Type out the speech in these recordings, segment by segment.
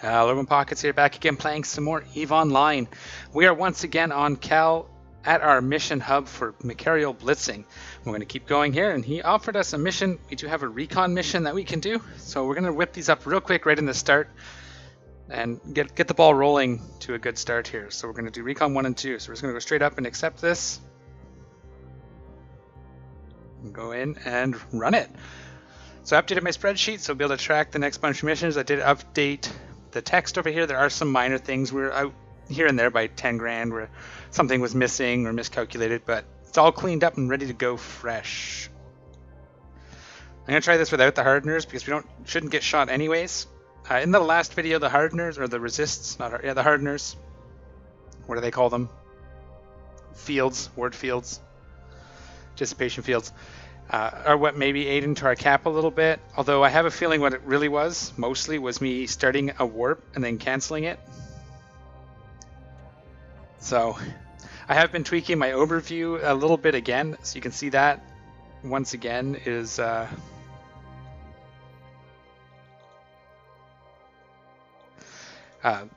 Logan Pockets here, back again playing some more EVE Online. We are once again on Cal at our mission hub for Machariel Blitzing. We're going to keep going here, and he offered us a mission. We do have a Recon mission that we can do, so we're going to whip these up real quick right in the start and get the ball rolling to a good start here. So we're going to do Recon 1 and 2. So we're just going to go straight up and accept this. And go in and run it. So I updated my spreadsheet, so I'll be able to track the next bunch of missions. I did update the text over here. There are some minor things. We're out here and there by 10 grand where something was missing or miscalculated, but it's all cleaned up and ready to go fresh. I'm going to try this without the hardeners because we shouldn't get shot anyways. In the last video, the hardeners, or the resists, the hardeners, what do they call them? Fields, word fields, dissipation fields. Are what maybe ate into our cap a little bit, although I have a feeling what it really was, mostly, was me starting a warp and then canceling it. So I have been tweaking my overview a little bit again, so you can see that once again is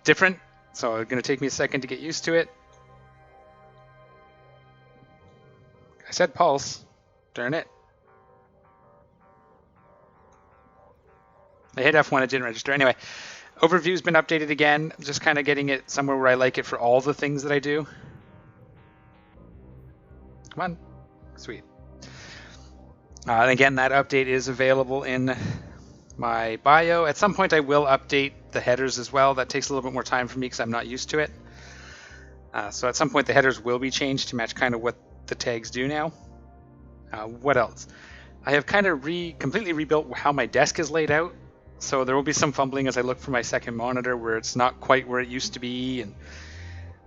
different, so it's going to take me a second to get used to it. I said pulse, darn it. I hit F1, it didn't register. Anyway, overview's been updated again, just kind of getting it somewhere where I like it for all the things that I do. Come on. Sweet. And again, that update is available in my bio. At some point I will update the headers as well. That takes a little bit more time for me because I'm not used to it. So at some point the headers will be changed to match kind of what the tags do now. What else? I have kind of completely rebuilt how my desk is laid out. So there will be some fumbling as I look for my second monitor where it's not quite where it used to be. And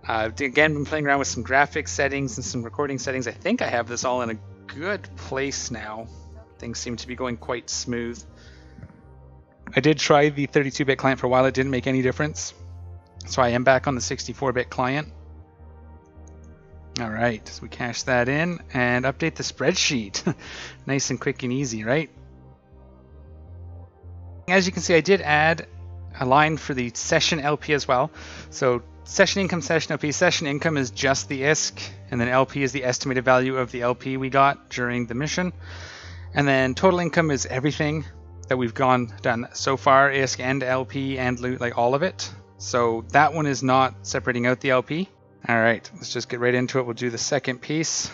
again, been playing around with some graphics settings and some recording settings. I think I have this all in a good place now. Things seem to be going quite smooth. I did try the 32-bit client for a while. It didn't make any difference. So I am back on the 64-bit client. All right, so we cache that in and update the spreadsheet. Nice and quick and easy, right? As you can see, I did add a line for the session LP as well. So session income, session LP. Session income is just the ISK, and then LP is the estimated value of the LP we got during the mission. And then total income is everything that we've done so far, ISK and LP and loot, like all of it. So that one is not separating out the LP. All right, let's just get right into it. We'll do the second piece.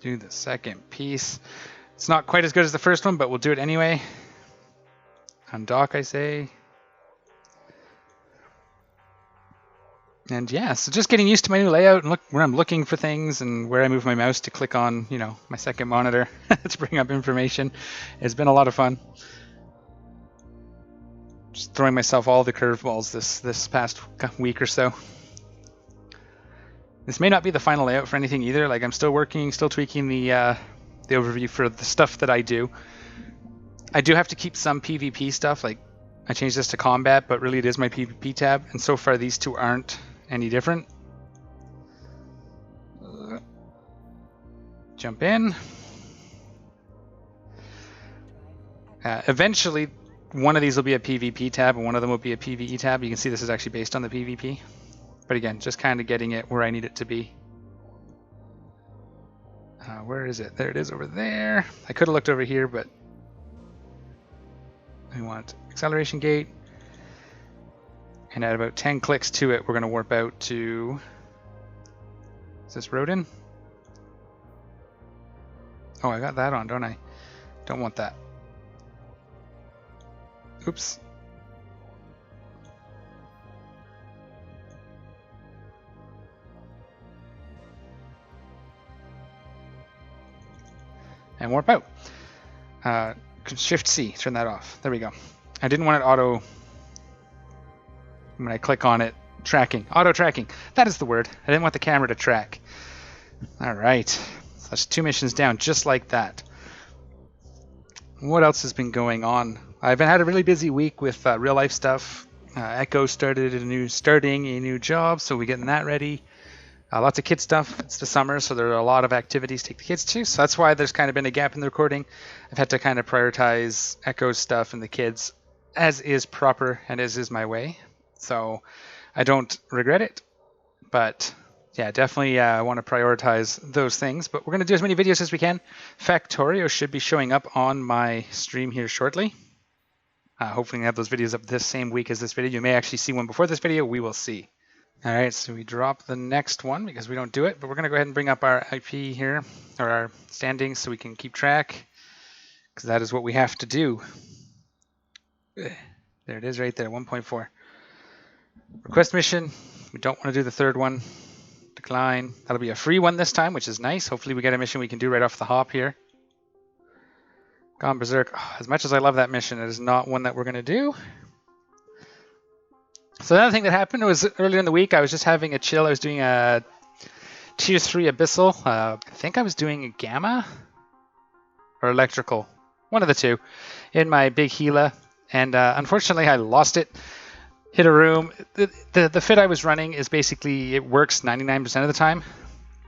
Do the second piece. It's not quite as good as the first one, but we'll do it anyway. Undock, I say. And yeah, so just getting used to my new layout and look where I'm looking for things and where I move my mouse to click on, my second monitor to bring up information. It's been a lot of fun. Just throwing myself all the curveballs this past week or so. This may not be the final layout for anything either. Like, I'm still working, still tweaking the overview for the stuff that I do. I do have to keep some PvP stuff. Like, I changed this to combat, but really it is my PvP tab. And so far these two aren't any different. Jump in. Eventually, one of these will be a PvP tab and one of them will be a PvE tab. You can see this is actually based on the PvP. But again, just kind of getting it where I need it to be. Where is it? There it is over there. I could have looked over here, but we want acceleration gate. And at about 10 clicks to it, we're going to warp out to... Is this Rodin? Oh, I got that on, don't I? Don't want that. Oops. And warp out. Shift C, turn that off. There we go. I didn't want it auto, when I click on it, tracking. Auto tracking. That is the word. I didn't want the camera to track. All right. So that's 2 missions down, just like that. What else has been going on? I've had a really busy week with real life stuff. Echo starting a new job, so we're getting that ready. Lots of kid stuff. It's the summer, so there are a lot of activities to take the kids to. So that's why there's kind of been a gap in the recording. I've had to kind of prioritize Echo's stuff and the kids as is proper and as is my way. So I don't regret it. But yeah, definitely want to prioritize those things. But we're going to do as many videos as we can. Factorio should be showing up on my stream here shortly. Hopefully I have those videos up this same week as this video. You may actually see one before this video. We will see. All right, so we drop the next one because we don't do it, but we're going to go ahead and bring up our IP here, or our standings, so we can keep track, because that is what we have to do. There it is right there, 1.4. Request mission. We don't want to do the third one. Decline. That'll be a free one this time, which is nice. Hopefully we get a mission we can do right off the hop here. Gone Berserk. Oh, as much as I love that mission, it is not one that we're going to do. So another thing that happened was earlier in the week, I was just having a chill. I was doing a Tier 3 Abyssal. I think I was doing a Gamma or Electrical. One of the two in my big Gila. And unfortunately, I lost it. Hit a room. The fit I was running is basically, it works 99% of the time.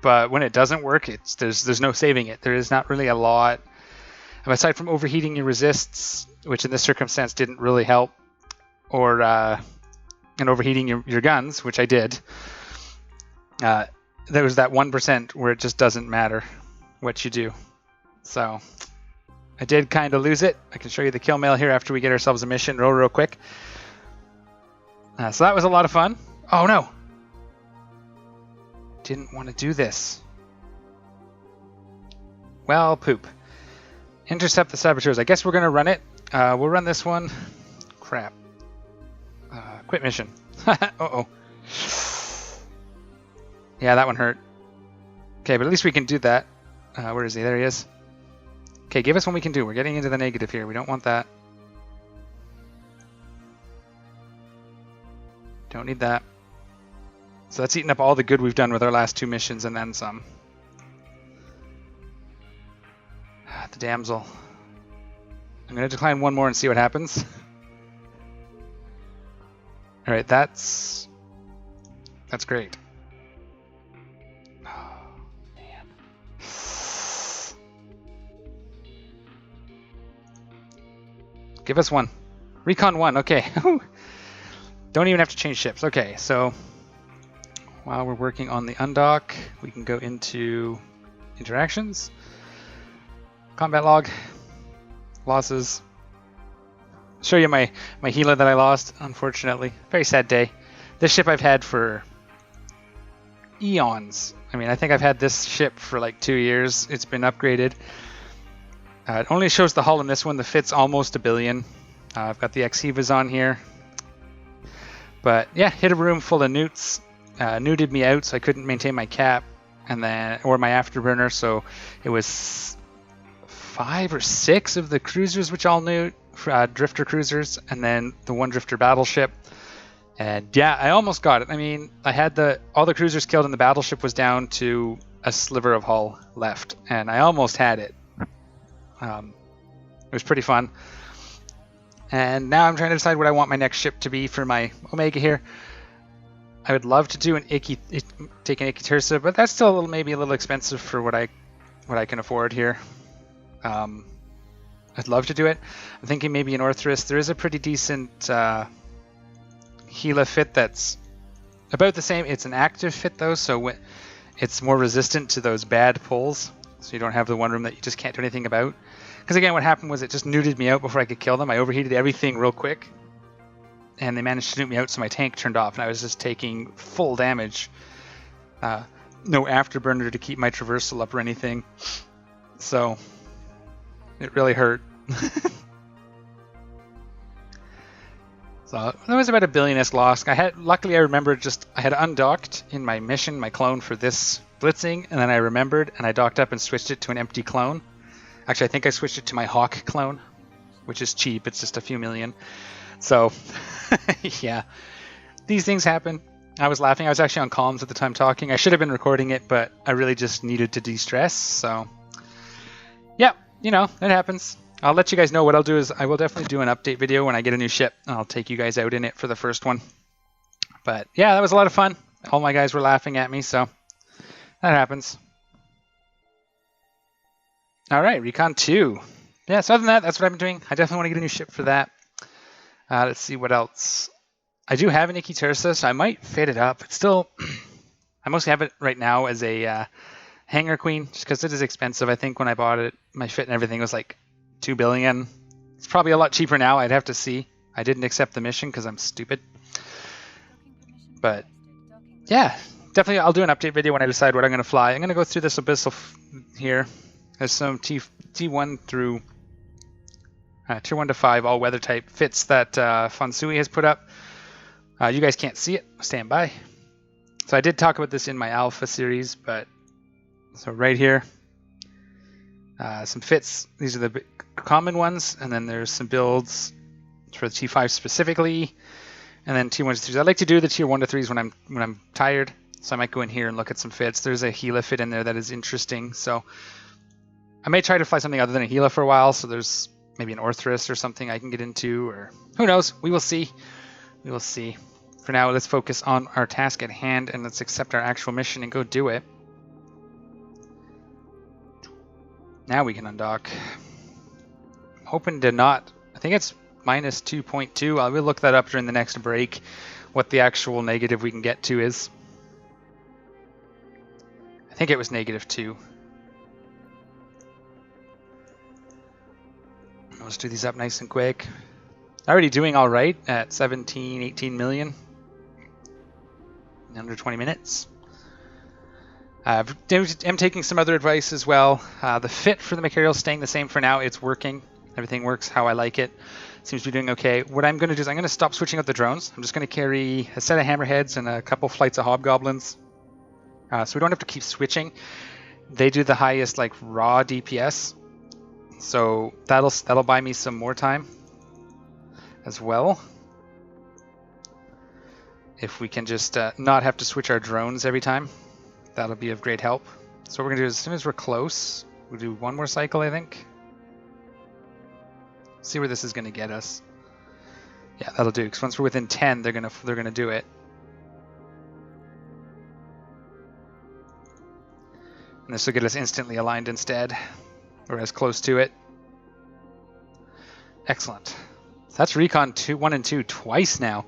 But when it doesn't work, there's no saving it. There is not really a lot. Aside from overheating your resists, which in this circumstance didn't really help, or... and overheating your guns, which I did, there was that 1% where it just doesn't matter what you do. So I did kind of lose it. I can show you the kill mail here after we get ourselves a mission real quick. So that was a lot of fun. Oh no! Didn't want to do this. Well, poop. Intercept the saboteurs. I guess we're going to run it. We'll run this one. Crap. Quit mission. Uh-oh. Yeah, that one hurt. Okay, but at least we can do that. Where is he? There he is. Okay, give us one we can do. We're getting into the negative here. We don't want that. Don't need that. So that's eating up all the good we've done with our last two missions and then some. The damsel. I'm going to decline one more and see what happens. All right, that's great. Oh, man. Give us one. Recon 1, okay. Don't even have to change ships. Okay, so while we're working on the undock, we can go into interactions. Combat log. Losses. Show you my Gila that I lost, unfortunately. Very sad day. This ship I've had for eons. I mean, I think I've had this ship for like 2 years. It's been upgraded. It only shows the hull in this one. The fit's almost 1 billion. I've got the Xhevas on here. But yeah, hit a room full of newts. Neuted me out, so I couldn't maintain my cap or my afterburner. So it was 5 or 6 of the cruisers which all newt. Drifter cruisers, and then the one drifter battleship. And yeah, I almost got it. I mean, I had all the cruisers killed and the battleship was down to a sliver of hull left, and I almost had it. It was pretty fun. And now I'm trying to decide what I want my next ship to be for my Omega here. I would love to do take an Icky Tursa, but that's still maybe a little expensive for what I can afford here. I'd love to do it. I'm thinking maybe an Orthrus. There is a pretty decent Gila fit that's about the same. It's an active fit though, so it's more resistant to those bad pulls. So you don't have the one room that you just can't do anything about. Because again, what happened was it just neuted me out before I could kill them. I overheated everything real quick. And they managed to nuke me out, so my tank turned off, and I was just taking full damage. No afterburner to keep my traversal up or anything. So it really hurt. So there was about 1 billion-ish loss. Luckily I remembered I had undocked in my mission, my clone for this blitzing, and then I remembered and I docked up and switched it to an empty clone. Actually, I think I switched it to my Hawk clone, which is cheap. It's just a few million. So yeah, these things happen. I was laughing. I was actually on comms at the time talking. I should have been recording it, but I really just needed to de-stress. So yeah, it happens. I'll let you guys know. What I'll do is I will definitely do an update video when I get a new ship. I'll take you guys out in it for the first one. But yeah, that was a lot of fun. All my guys were laughing at me, so That happens. All right, Recon 2. Yeah, so other than that, that's what I've been doing. I definitely want to get a new ship for that. Let's see what else. I do have an Ikki Tersa, so I might fit it up. It's still, I mostly have it right now as a hangar queen, just because it is expensive. I think when I bought it, my fit and everything was like 2 billion. It's probably a lot cheaper now. I'd have to see. I didn't accept the mission because I'm stupid. But yeah, definitely I'll do an update video when I decide what I'm going to fly. I'm going to go through this abyssal here. There's some T1 through Tier 1 to 5 all-weather type fits that Fonsui has put up. You guys can't see it. Stand by. So I did talk about this in my alpha series, but so right here, some fits. These are the common ones, and then there's some builds for the T5 specifically, and then T1 to 3s. I like to do the Tier 1 to 3s when I'm tired, so I might go in here and look at some fits. There's a Gila fit in there that is interesting, so I may try to fly something other than a Gila for a while. So there's maybe an Orthrus or something I can get into, or who knows? We will see. We will see. For now, let's focus on our task at hand and let's accept our actual mission and go do it. Now we can undock. I'm hoping to not. I think it's minus 2.2. I will look that up during the next break, what the actual negative we can get to is. I think it was -2. Let's do these up nice and quick. Already doing all right at 17, 18 million in under 20 minutes. I'm taking some other advice as well. The fit for the Machariel is staying the same for now. It's working. Everything works how I like it. Seems to be doing okay. What I'm going to do is I'm going to stop switching out the drones. I'm just going to carry a set of hammerheads and a couple flights of hobgoblins. So we don't have to keep switching. They do the highest like raw DPS. So that'll buy me some more time as well. If we can just not have to switch our drones every time, that'll be of great help. So what we're gonna do is as soon as we're close, we'll do one more cycle, I think. See where this is gonna get us. Yeah, that'll do. Because once we're within 10, they're gonna do it. And this will get us instantly aligned instead, or as close to it. Excellent. So that's Recon 1 and 2 twice now.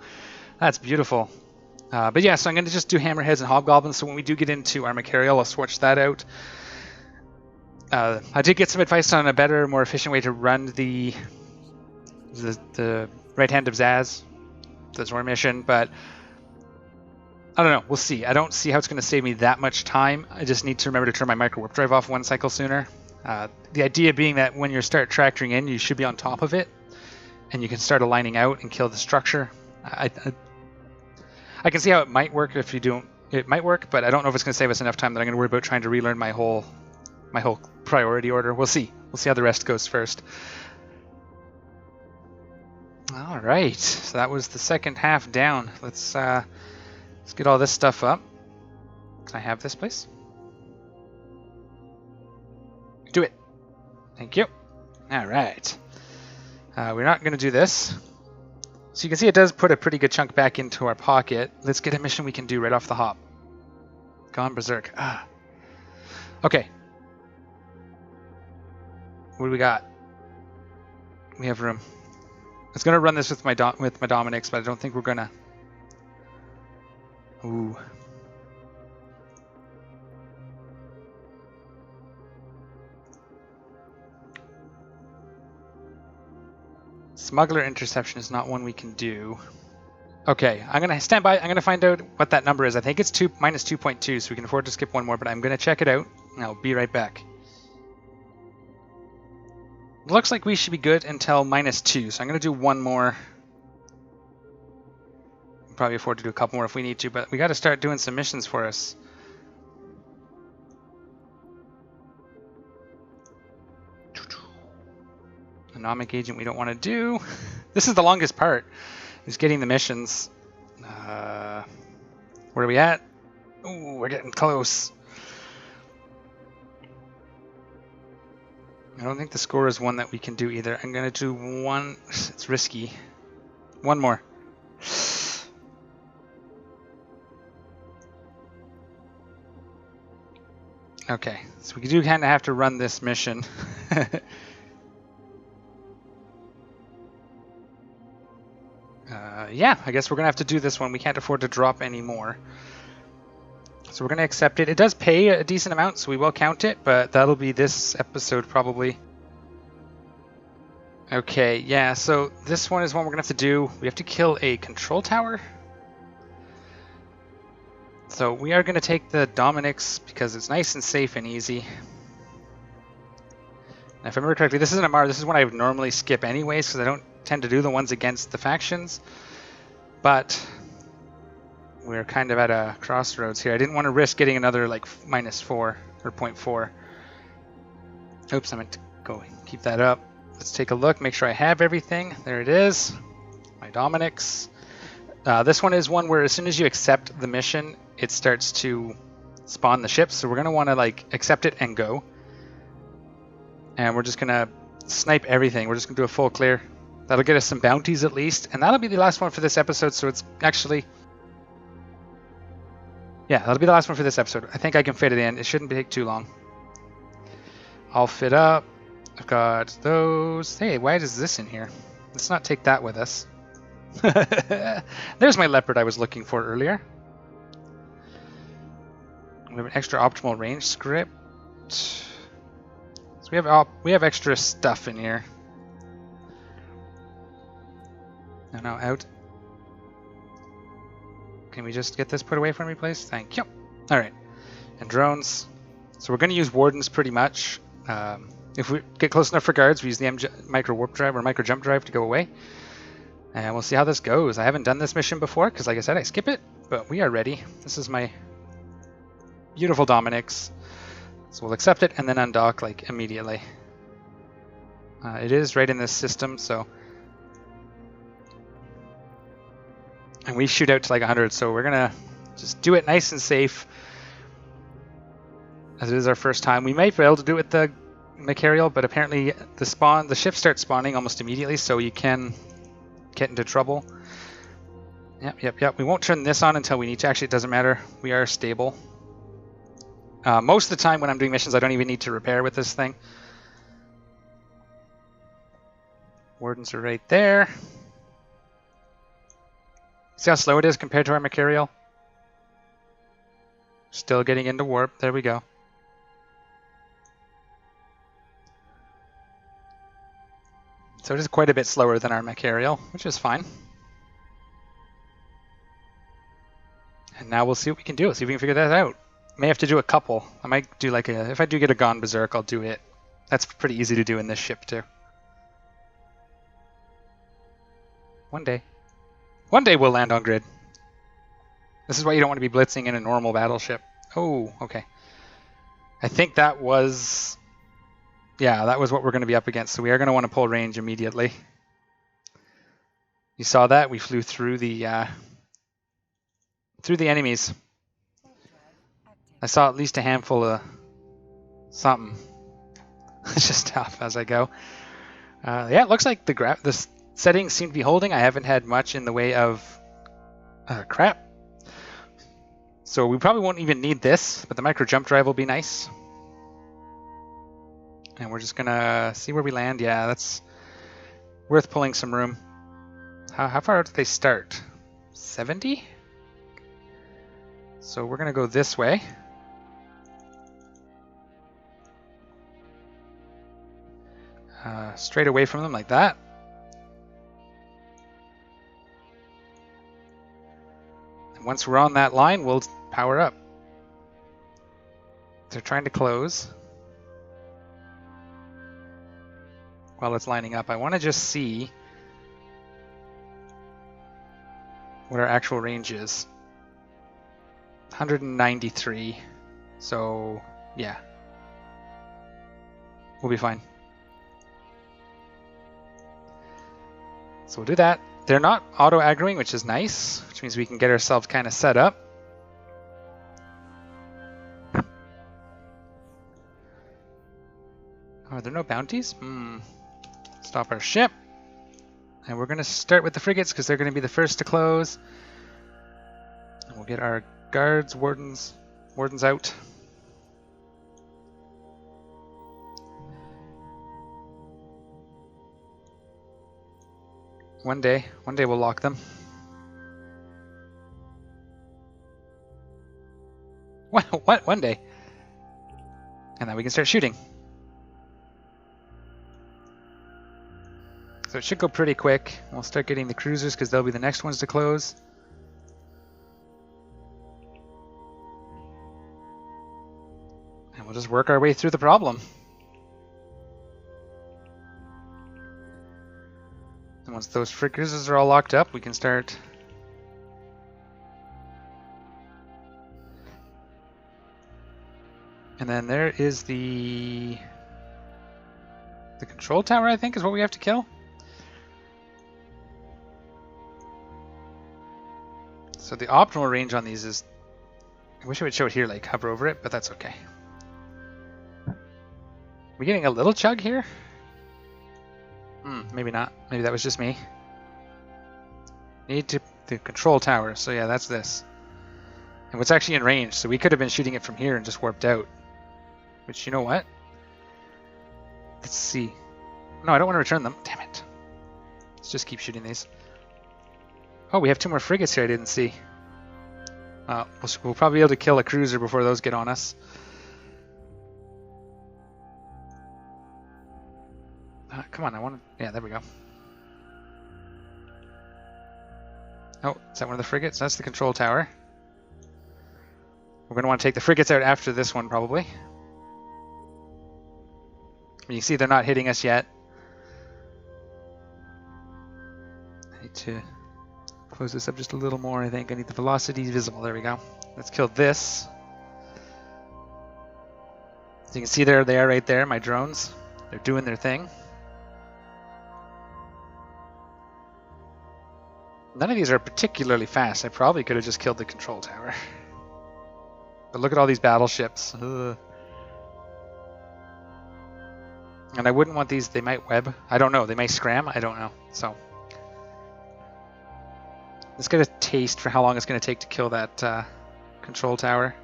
That's beautiful. But yeah, so I'm going to just do hammerheads and hobgoblins. So when we do get into our Machariel, I'll switch that out. I did get some advice on a better, more efficient way to run the right hand of Zaz, the Zor mission, but I don't know. We'll see. I don't see how it's going to save me that much time. I just need to remember to turn my Microwarpdrive off one cycle sooner. The idea being that when you start tractoring in, you should be on top of it, and you can start aligning out and kill the structure. I can see how it might work if you don't. It might work, but I don't know if it's going to save us enough time that I'm going to worry about trying to relearn my whole priority order. We'll see. We'll see how the rest goes first. All right. So that was the second half down. Let's get all this stuff up. Can I have this, please? Do it. Thank you. All right. We're not going to do this. So you can see it does put a pretty good chunk back into our pocket. Let's get a mission we can do right off the hop. Gone berserk. Okay. What do we got? We have room. I was going to run this with my Dominix, but I don't think we're going to. Ooh. Smuggler interception is not one we can do. Okay, I'm gonna stand by. I'm gonna find out what that number is. I think it's minus 2.2, so we can afford to skip one more. But I'm gonna check it out, and I'll be right back. Looks like we should be good until -2, so I'm gonna do one more. Probably afford to do a couple more if we need to, but we got to start doing some missions for us. Anomic agent we don't want to do. This is the longest part, is getting the missions. Where are we at? Ooh, we're getting close. I don't think the score is one that we can do either. I'm going to do one. It's risky. One more. Okay, so we do kind of have to run this mission. Yeah, I guess we're going to have to do this one. We can't afford to drop any more. So we're going to accept it. It does pay a decent amount, so we will count it, but that'll be this episode probably. Okay, yeah, so this one is one we're going to have to do. We have to kill a control tower. So we are going to take the Dominix because it's nice and safe and easy. And if I remember correctly, this isn't a Mara. This is one I would normally skip anyways because I don't tend to do the ones against the factions. But we're kind of at a crossroads here. I didn't want to risk getting another like -4 or 0.4. Oops, I meant to go keep that up. Let's take a look, make sure I have everything. There it is, my Dominix. This one is one where as soon as you accept the mission, it starts to spawn the ships. So we're going to want to like accept it and go. And we're just going to snipe everything. We're just going to do a full clear. That'll get us some bounties at least. And that'll be the last one for this episode. So it's actually... yeah, that'll be the last one for this episode. I think I can fit it in. It shouldn't take too long. I'll fit up. I've got those. Hey, why is this in here? Let's not take that with us. There's my leopard I was looking for earlier. We have an extra optimal range script. So we have extra stuff in here. No, out. Can we just get this put away from me, please? Thank you. All right. And drones. So we're going to use wardens pretty much. If we get close enough for guards, we use the Microwarpdrive or Microjump to go away. And we'll see how this goes. I haven't done this mission before because, like I said, I skip it. But we are ready. This is my beautiful Dominix. So we'll accept it and then undock like immediately. It is right in this system, so... and we shoot out to like 100, so we're going to just do it nice and safe. As it is our first time. We might be able to do it with the Machariel, but apparently the ships start spawning almost immediately, so you can get into trouble. Yep. We won't turn this on until we need to. Actually, it doesn't matter. We are stable. Most of the time when I'm doing missions, I don't even need to repair with this thing. Wardens are right there. See how slow it is compared to our Machariel? Still getting into warp. There we go. So it is quite a bit slower than our Machariel, which is fine. And now we'll see what we can do. See if we can figure that out. May have to do a couple. I might do like a... if I do get a Gone Berserk, I'll do it. That's pretty easy to do in this ship too. One day. One day we'll land on grid. This is why you don't want to be blitzing in a normal battleship. Oh, okay. I think that was... yeah, that was what we're going to be up against. So we are going to want to pull range immediately. You saw that? We flew through the enemies. I saw at least a handful of something. Just stop as I go. Yeah, it looks like the settings seem to be holding. I haven't had much in the way of crap. So we probably won't even need this, but the Microjump will be nice. And we're just gonna see where we land. Yeah, that's worth pulling some room. How far out do they start? 70? So we're gonna go this way. Straight away from them like that. And once we're on that line, we'll power up. They're trying to close. While it's lining up, I want to just see what our actual range is. 193. So, yeah. We'll be fine. So we'll do that. They're not auto-aggroing, which is nice, which means we can get ourselves kind of set up. Are there no bounties? Stop our ship. And we're going to start with the frigates because they're going to be the first to close. And we'll get our guards, wardens out. One day we'll lock them. What? One day. And then we can start shooting. So it should go pretty quick. We'll start getting the cruisers because they'll be the next ones to close. And we'll just work our way through the problem. And once those cruisers are all locked up, we can start... And then there is the control tower, I think, is what we have to kill. So the optimal range on these is... I wish I would show it here, like hover over it, but that's okay. We getting a little chug here? Maybe not. Maybe that was just me. Need to the control tower. So yeah, that's this. And what's actually in range? So we could have been shooting it from here and just warped out. Which, you know what? Let's see. No, I don't want to return them. Damn it. Let's just keep shooting these. Oh, we have 2 more frigates here I didn't see. We'll probably be able to kill a cruiser before those get on us. Come on, I want to... Yeah, there we go. Oh, is that one of the frigates? That's the control tower. We're going to want to take the frigates out after this one, probably. You see they're not hitting us yet. I need to close this up just a little more, I think. I need the velocity visible. There we go. Let's kill this. As you can see there, they are right there, my drones. They're doing their thing. None of these are particularly fast. I probably could have just killed the control tower. But look at all these battleships. Ugh. And I wouldn't want these. They might web. I don't know. They may scram. I don't know. So let's get a taste for how long it's going to take to kill that control tower.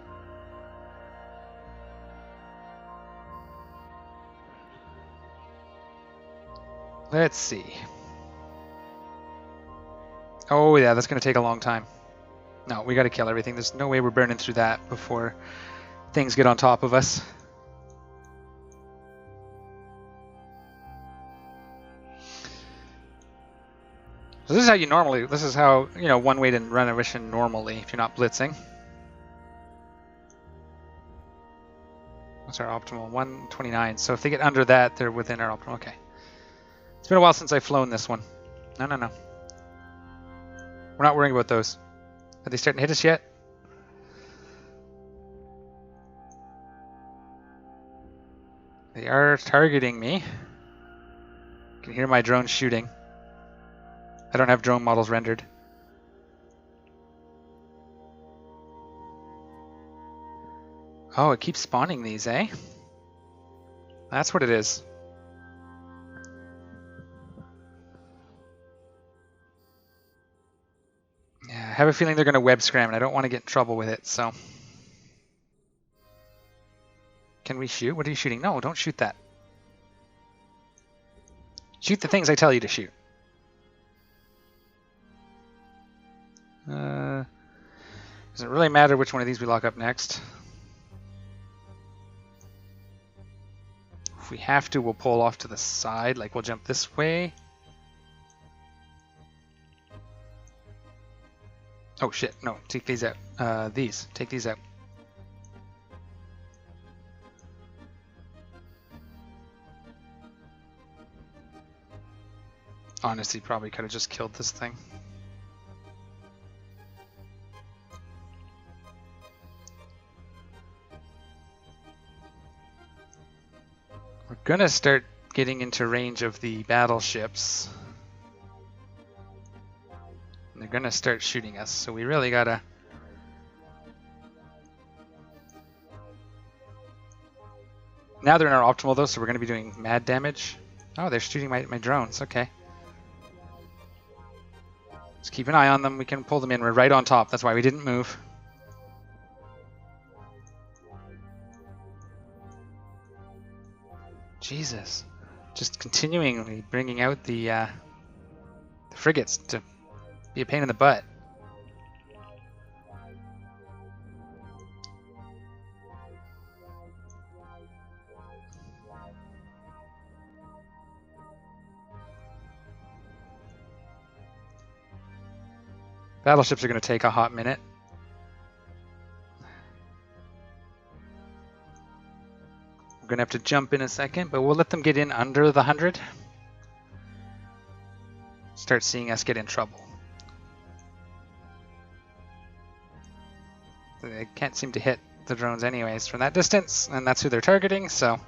Let's see. Oh yeah, that's going to take a long time. No, we got to kill everything. There's no way we're burning through that before things get on top of us. So this is how you normally, this is how, you know, one way to run a mission normally if you're not blitzing. What's our optimal? 129. So if they get under that, they're within our optimal. Okay. It's been a while since I've flown this one. No. We're not worrying about those. Are they starting to hit us yet? They are targeting me. You can hear my drone shooting. I don't have drone models rendered. Oh, it keeps spawning these, eh? That's what it is. Yeah, I have a feeling they're going to web scram, and I don't want to get in trouble with it, so... Can we shoot? What are you shooting? No, don't shoot that. Shoot the things I tell you to shoot. Doesn't really matter which one of these we lock up next. If we have to, we'll pull off to the side, like we'll jump this way. Oh shit, no, take these out. Take these out. Honestly, probably could have just killed this thing. We're gonna start getting into range of the battleships. And they're gonna start shooting us, so we really gotta... Now they're in our optimal though, so we're gonna be doing mad damage. Oh, they're shooting my drones, okay. Just keep an eye on them, we can pull them in, we're right on top, that's why we didn't move. Jesus. Just continually bringing out the frigates to be a pain in the butt. Battleships are going to take a hot minute. We're going to have to jump in a second, but we'll let them get in under the 100. Start seeing us get in trouble. They can't seem to hit the drones anyways from that distance, and that's who they're targeting, so...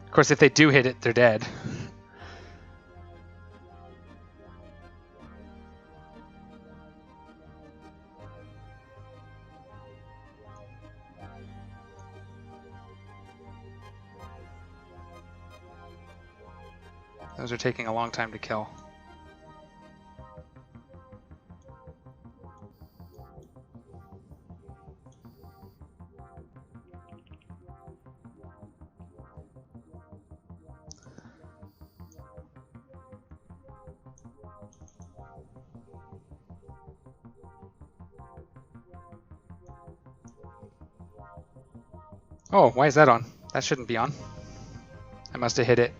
Of course, if they do hit it, they're dead. Those are taking a long time to kill. Oh, why is that on? That shouldn't be on. I must have hit it.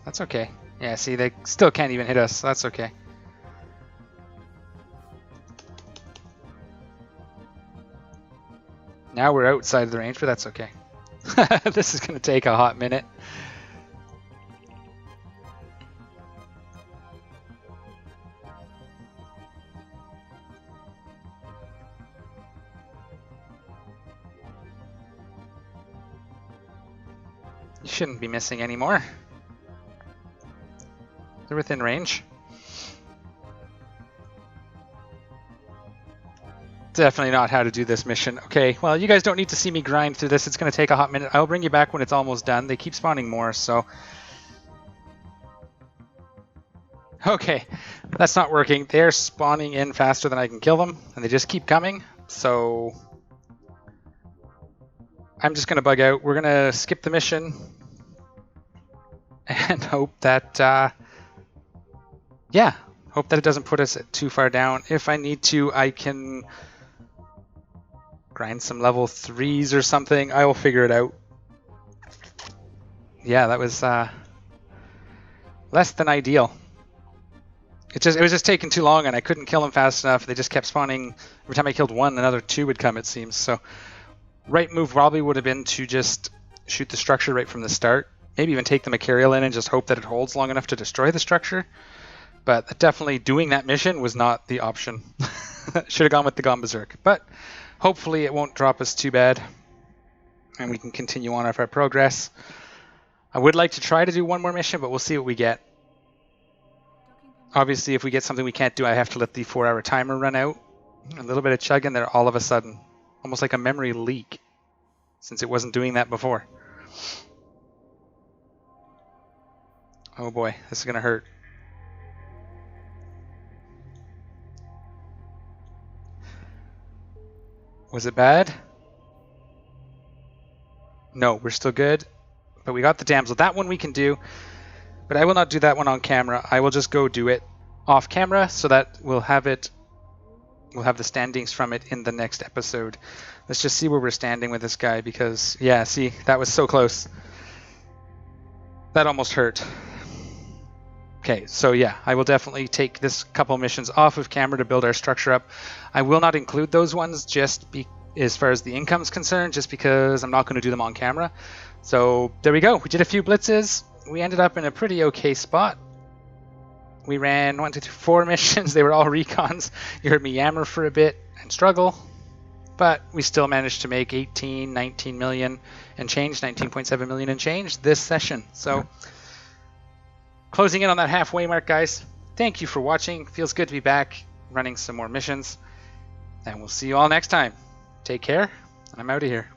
That's okay. Yeah, see, they still can't even hit us, so that's okay. Now we're outside of the range, but that's okay. This is going to take a hot minute. You shouldn't be missing anymore. They're within range. Definitely not how to do this mission. Okay, well, you guys don't need to see me grind through this. It's going to take a hot minute. I'll bring you back when it's almost done. They keep spawning more, so... Okay, that's not working. They're spawning in faster than I can kill them, and they just keep coming, so... I'm just going to bug out. We're going to skip the mission and hope that... Yeah, hope that it doesn't put us too far down. If I need to, I can grind some level 3s or something. I will figure it out. Yeah, that was less than ideal. It was just taking too long, and I couldn't kill them fast enough. They just kept spawning. Every time I killed one, another 2 would come, it seems. So, right move probably would have been to just shoot the structure right from the start. Maybe even take the Machariel in and just hope that it holds long enough to destroy the structure. But definitely doing that mission was not the option. Should have gone with the Gone Berserk. But hopefully it won't drop us too bad. And we can continue on with our progress. I would like to try to do one more mission, but we'll see what we get. Obviously, if we get something we can't do, I have to let the 4-hour timer run out. A little bit of chug in there all of a sudden. Almost like a memory leak. Since it wasn't doing that before. Oh boy, this is going to hurt. Was it bad? No, we're still good. But we got the damsel. That one we can do. But I will not do that one on camera. I will just go do it off camera so that we'll have it. We'll have the standings from it in the next episode. Let's just see where we're standing with this guy because, yeah, see, that was so close. That almost hurt. Okay, so yeah, I will definitely take this couple missions off of camera to build our structure up. I will not include those ones just as far as the income's concerned, just because I'm not going to do them on camera. So there we go. We did a few blitzes. We ended up in a pretty okay spot. We ran 1, 2, 3, 4 missions. They were all recons. You heard me yammer for a bit and struggle. But we still managed to make 19 million and change, 19.7 million and change this session. So... closing in on that halfway mark, guys. Thank you for watching. Feels good to be back running some more missions. And we'll see you all next time. Take care, and I'm out of here.